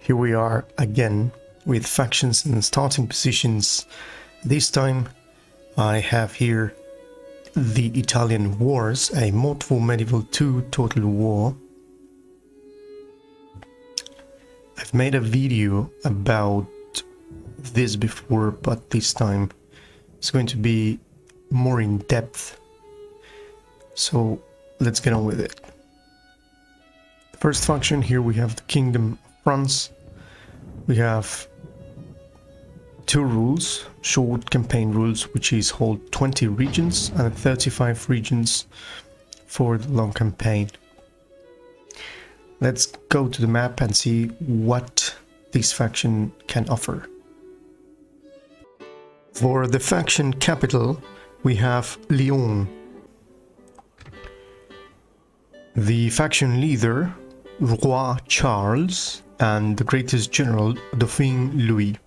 Here we are again with factions and starting positions. This time I have here the Italian Wars, a multiple medieval 2 total war. I've made a video about this before, but this time it's going to be more in depth. So let's get on with it. First faction, here we have the Kingdom of France. We have two rules, short campaign rules, which is hold 20 regions and 35 regions for the long campaign. Let's go to the map and see what this faction can offer. For the faction capital, we have Lyon. The faction leader, Roi Charles, and the greatest general, Dauphin Louis.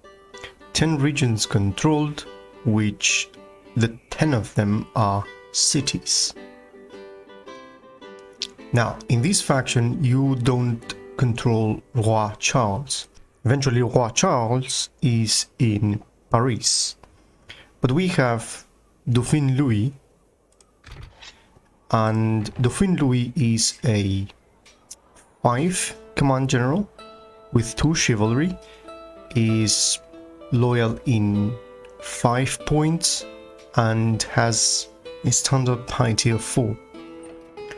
10 regions controlled, which the 10 of them are cities. Now, in this faction, you don't control Roi Charles. Eventually, Roi Charles is in Paris. But we have Dauphin Louis, and Dauphin Louis is a 5 command general with 2 chivalry, is loyal in 5 points, and has a standard piety of 4.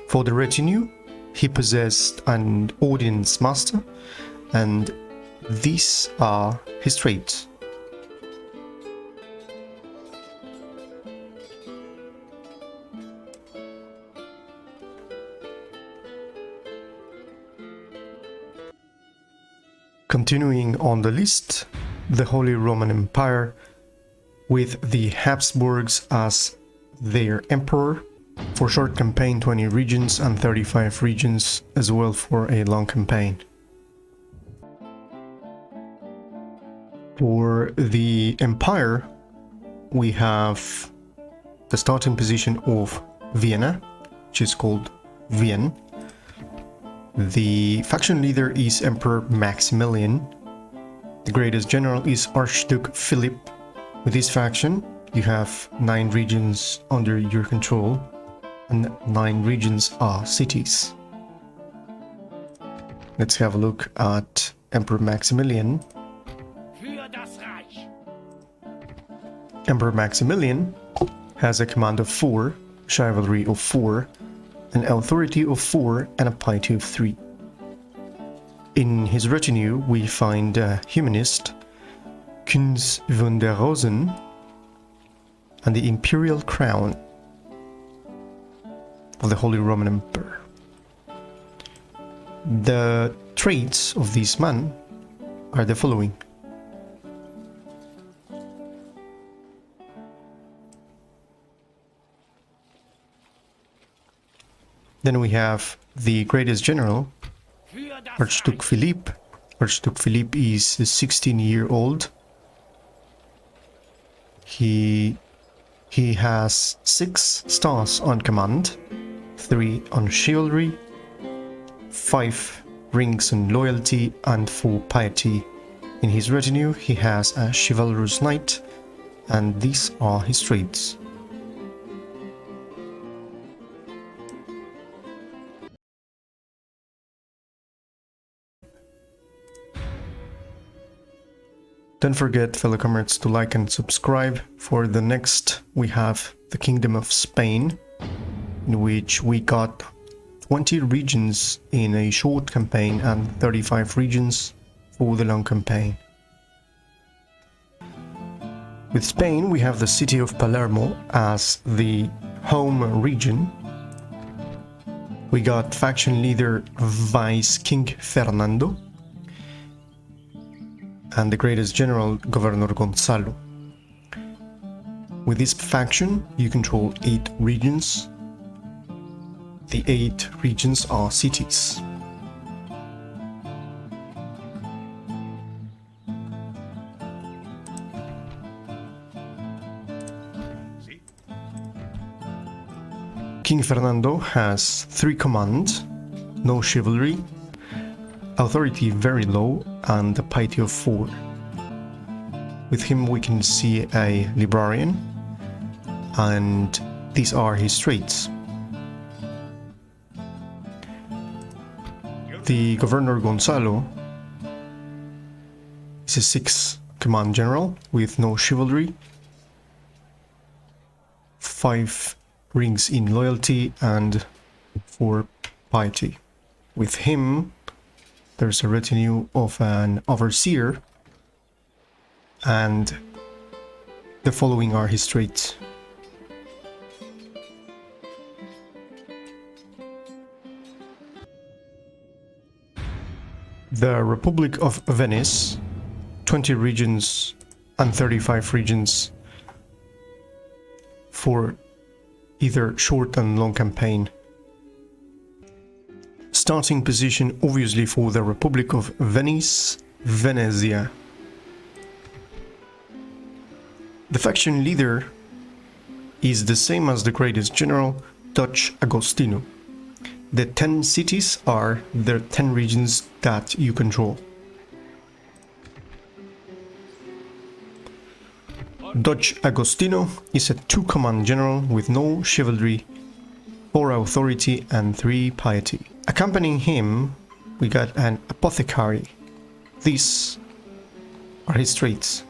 For the retinue, he possessed an audience master, and these are his traits. Continuing on the list, the Holy Roman Empire, with the Habsburgs as their emperor. For short campaign, 20 regions and 35 regions as well for a long campaign. For the empire, we have the starting position of Vienna, which is called Vienne. The faction leader is Emperor Maximilian. The greatest general is Archduke Philip. With this faction, you have 9 regions under your control, and 9 regions are cities. Let's have a look at Emperor Maximilian. Emperor Maximilian has a command of 4, chivalry of 4, an authority of 4, and a piety of 3. In his retinue, we find a humanist, Kunz von der Rosen, and the imperial crown of the Holy Roman Emperor. The traits of this man are the following. Then we have the greatest general, Archduke Philippe. Archduke Philippe is 16-year-old. He has 6 stars on command, 3 on chivalry, 5 rings on loyalty, and 4 piety. In his retinue, he has a chivalrous knight, and these are his traits. Don't forget, fellow comrades, to like and subscribe. For the next, we have the Kingdom of Spain, in which we got 20 regions in a short campaign and 35 regions for the long campaign. With Spain, we have the city of Palermo as the home region. We got faction leader Vice King Fernando, and the greatest general, Governor Gonzalo. With this faction, you control 8 regions. The 8 regions are cities. King Fernando has 3 commands, no chivalry, authority very low and a piety of 4. With him we can see a librarian, and these are his traits. The Governor Gonzalo is a 6 command general with no chivalry, 5 rings in loyalty and 4 piety. With him there's a retinue of an overseer, and the following are his traits. The Republic of Venice, 20 regions and 35 regions for either short and long campaign. Starting position obviously for the Republic of Venice, Venezia. The faction leader is the same as the greatest general, Dutch Agostino. The 10 cities are the 10 regions that you control. Dutch Agostino is a 2 command general with no chivalry, 4 authority and 3 piety. Accompanying him we got an apothecary. These are his traits.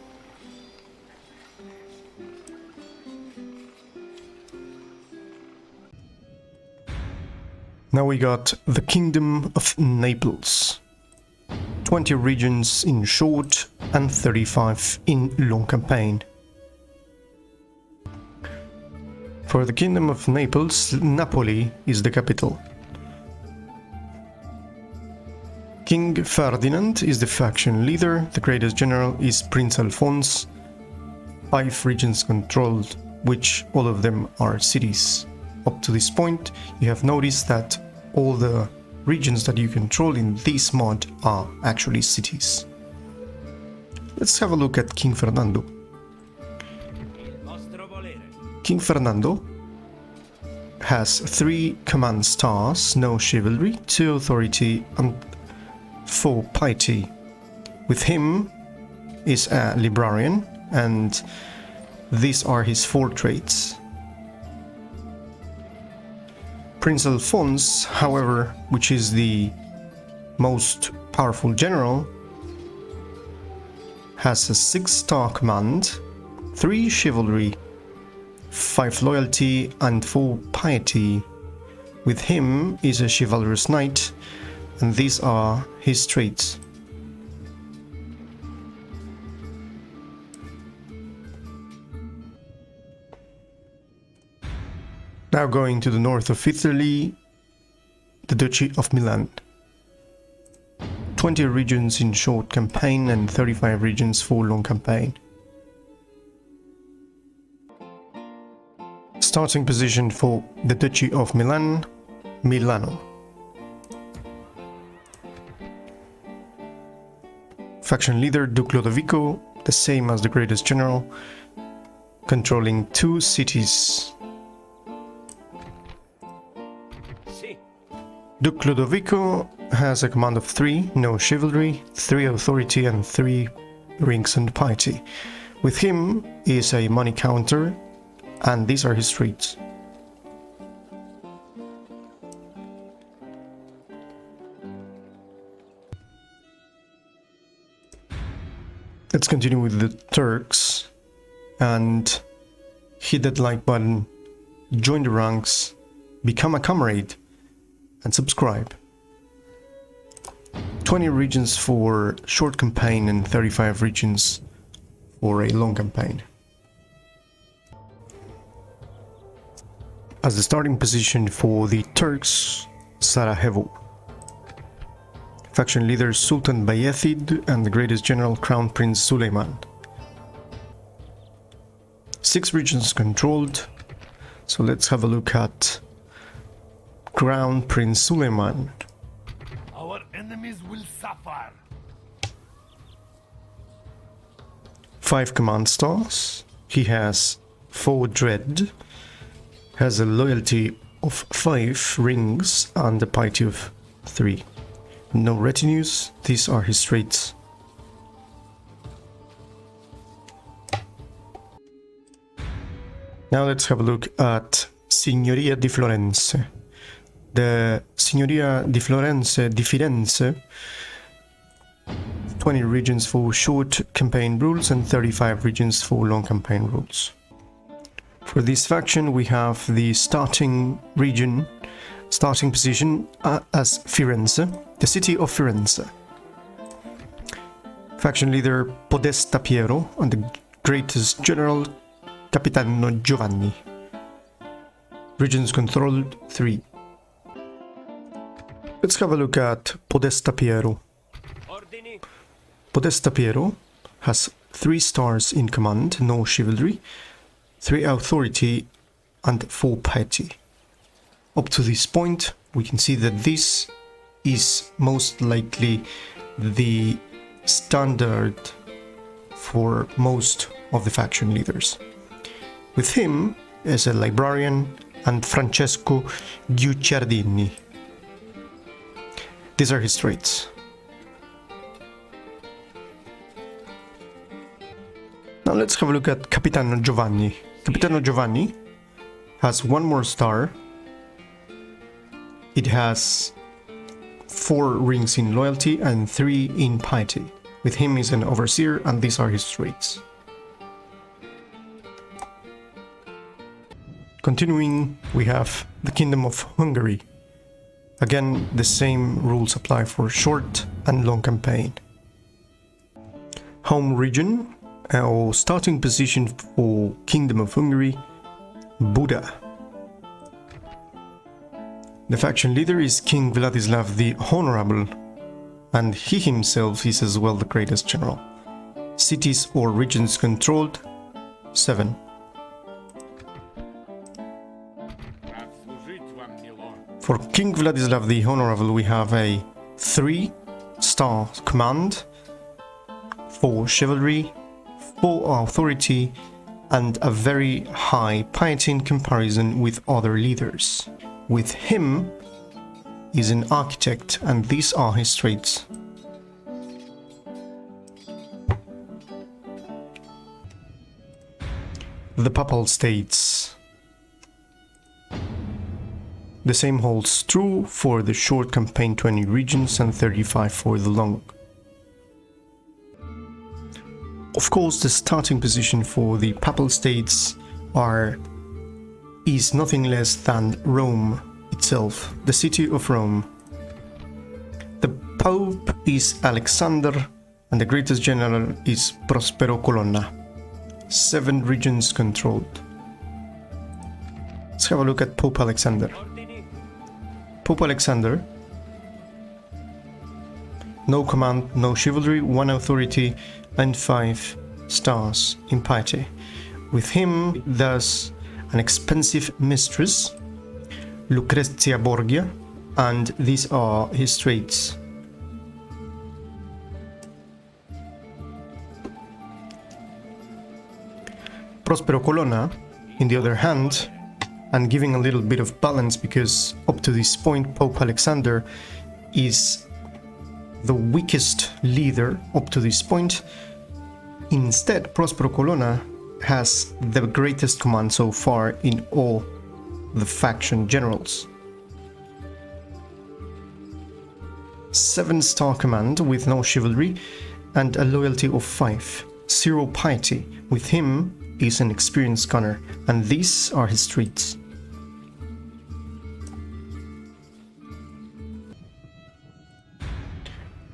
Now we got the Kingdom of Naples. 20 regions in short and 35 in long campaign. For the Kingdom of Naples, Napoli is the capital. King Ferdinand is the faction leader, the greatest general is Prince Alphonse. 5 regions controlled, which all of them are cities. Up to this point, you have noticed that all the regions that you control in this mod are actually cities. Let's have a look at King Fernando. King Fernando has 3 command stars, no chivalry, 2 authority and 4 piety. With him is a librarian, and these are his 4 traits. Prince Alphonse, however, which is the most powerful general, has a 6-star command, 3 chivalry, 5 loyalty and 4 piety. With him is a chivalrous knight, and these are his traits. Now going to the north of Italy, the Duchy of Milan. 20 regions in short campaign and 35 regions for long campaign. Starting position for the Duchy of Milan, Milano. Faction leader Duke Lodovico, the same as the greatest general, controlling 2 cities. Duke Lodovico has a command of 3, no chivalry, 3 authority and 3 rings and piety. With him is a money counter, and these are his traits. Let's continue with the Turks and hit that like button, join the ranks, become a comrade, and subscribe. 20 regions for short campaign and 35 regions for a long campaign. As the starting position for the Turks, Sarajevo. Faction leader Sultan Bayezid and the greatest general Crown Prince Suleiman. 6 regions controlled, so let's have a look at Crown Prince Suleiman. Our enemies will suffer. 5 command stars. He has 4 dread, has a loyalty of 5 rings and a piety of 3. No retinues, these are his traits. Now let's have a look at Signoria di Florence. The Signoria di Firenze, 20 regions for short campaign rules and 35 regions for long campaign rules. For this faction we have the starting position as Firenze, the city of Firenze. Faction leader Podesta Piero and the greatest general Capitano Giovanni. Regions controlled 3. Let's have a look at Podesta Piero. Podesta Piero has 3 stars in command, no chivalry, 3 authority and 4 piety. Up to this point we can see that this is most likely the standard for most of the faction leaders. With him is a librarian and Francesco Guicciardini. These are his traits. Now let's have a look at Capitano Giovanni. Capitano Giovanni has 1 more star. It has 4 rings in loyalty and 3 in piety. With him is an overseer and these are his traits. Continuing, we have the Kingdom of Hungary. Again, the same rules apply for short and long campaign. Home region, or starting position for Kingdom of Hungary, Buda. The faction leader is King Vladislav the Honorable, and he himself is as well the greatest general. Cities or regions controlled, 7. For King Vladislav the Honorable we have a 3-star command, 4 chivalry, 4 authority and a very high piety in comparison with other leaders. With him is an architect and these are his traits. The Papal States. The same holds true for the short campaign, 20 regions and 35 for the long. Of course, the starting position for the Papal States is nothing less than Rome itself, the city of Rome. The Pope is Alexander and the greatest general is Prospero Colonna. 7 regions controlled. Let's have a look at Pope Alexander. Pope Alexander, no command, no chivalry, 1 authority and 5 stars in piety. With him there's an expensive mistress, Lucrezia Borgia, and these are his traits. Prospero Colonna, in the other hand, and giving a little bit of balance because up to this point Pope Alexander is the weakest leader up to this point. Instead, Prospero Colonna has the greatest command so far in all the faction generals. 7-star command with no chivalry and a loyalty of 5, 0 piety. With him is an experienced gunner and these are his traits.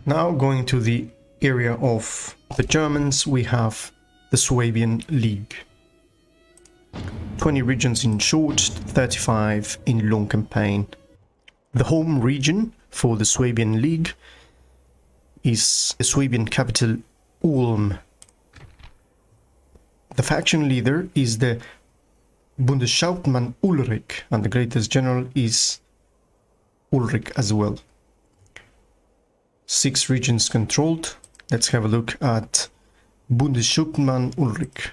Now going to the area of the Germans, we have the Swabian League. 20 regions in short, 35 in long campaign. The home region for the Swabian League is the Swabian capital Ulm. The faction leader is the Bundeshauptmann Ulrich and the greatest general is Ulrich as well. 6 regions controlled. Let's have a look at Bundeshauptmann Ulrich.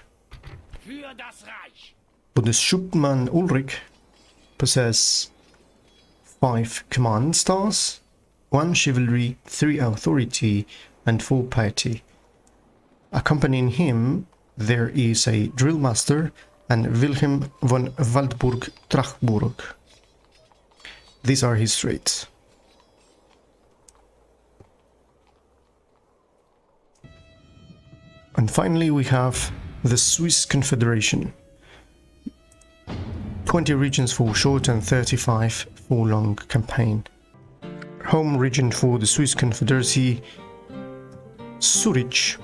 Bundeshauptmann Ulrich possesses 5 command stars, 1 chivalry, 3 authority, and 4 piety. Accompanying him, there is a drill master and Wilhelm von Waldburg-Trachburg. These are his traits. And finally we have the Swiss Confederation. 20 regions for short and 35 for long campaign. Home region for the Swiss Confederacy, Zurich.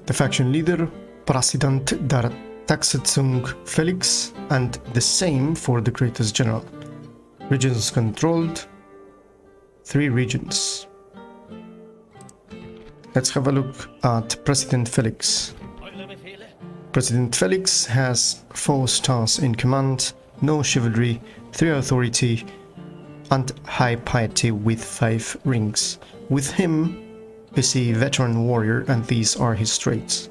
The faction leader, Präsident der Taxatzung Felix, and the same for the greatest general. Regions controlled, 3 regions. Let's have a look at President Felix. President Felix has 4 stars in command, no chivalry, 3 authority, and high piety with 5 rings. With him is a veteran warrior, and these are his traits.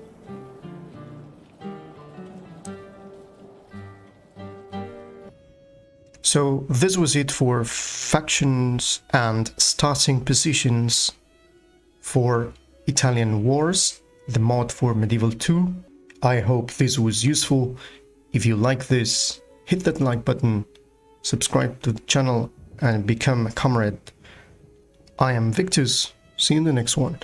So this was it for factions and starting positions for Italian wars, the mod for Medieval 2. I hope this was useful. If you like this, hit that like button, subscribe to the channel, and become a comrade. I am Victus. See you in the next one.